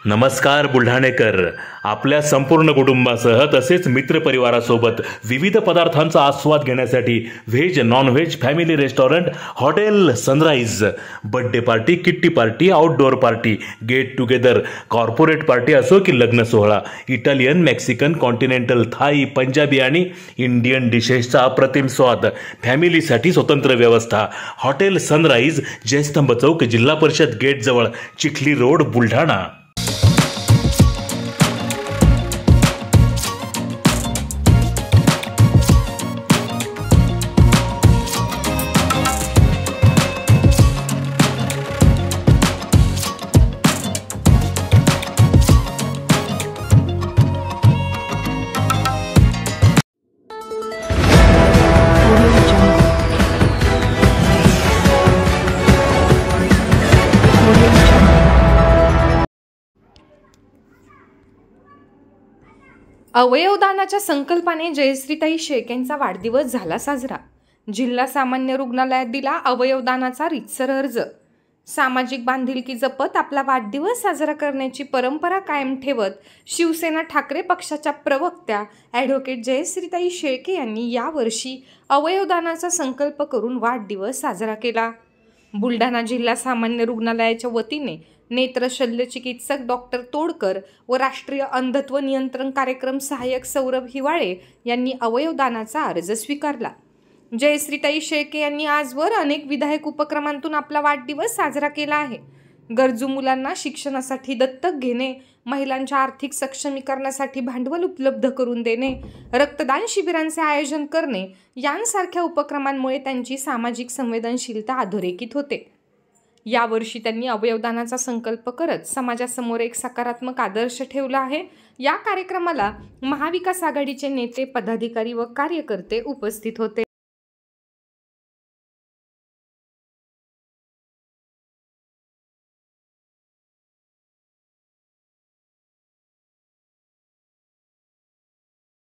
नमस्कार बुलढाणेकर, आपल्या संपूर्ण कुटुंबासह तसेच मित्रपरिवारासोबत विविध पदार्थांचा आस्वाद घेण्यासाठी veg non veg family restaurant hotel Sunrise birthday party, kitty party, outdoor party, get together, corporate party असो की लग्न सोहळा, Italian, Mexican, continental, Thai, Punjabi आणि इंडियन डिशेसचा अप्रतिम स्वाद, फॅमिलीसाठी स्वतंत्र व्यवस्था. हॉटेल सनराइज, जयस्तंभ चौक, जिल्हा परिषद गेट जवळ, चिखली रोड, बुलढाणा. अवयवदानाच्या संकल्पाने जयश्रीताई शेळकेंचा वाढदिवस झाला साजरा. जिल्हा सामान्य रुग्णालयात दिला अवयवदानाचा रीतसर अर्ज. सामाजिक बांधिलकी जपत आपला वाढदिवस साजरा करण्याची परंपरा कायम ठेवत शिवसेना ठाकरे पक्षाच्या प्रवक्त्या ॲडव्होकेट जयश्रीताई शेळके यांनी यावर्षी अवयवदानाचा संकल्प करून वाढदिवस साजरा केला. बुलढाणा जिल्हा सामान्य रुग्णालयाच्या वतीने नेत्र शल्यचिकित्सक डॉक्टर तोडकर व राष्ट्रीय अंधत्व नियंत्रण कार्यक्रम सहाय्यक सौरभ हिवाळे यांनी अवयवदानाचा अर्ज स्वीकारला. जयश्रीताई शेळके यांनी आजवर अनेक विधायक उपक्रमांतून आपला वाढदिवस साजरा केला आहे. गरजू मुलांना शिक्षणासाठी दत्तक घेणे, महिलांच्या आर्थिक सक्षमीकरणासाठी भांडवल उपलब्ध करून देणे, रक्तदान शिबिरांचे आयोजन करणे यांसारख्या उपक्रमांमुळे त्यांची सामाजिक संवेदनशीलता अधोरेखित होते. यावर्षी त्यांनी अवयवदानाचा संकल्प करत समाजासमोर एक सकारात्मक आदर्श ठेवला आहे. या कार्यक्रमाला महाविकास आघाडीचे नेते, पदाधिकारी व कार्यकर्ते उपस्थित होते.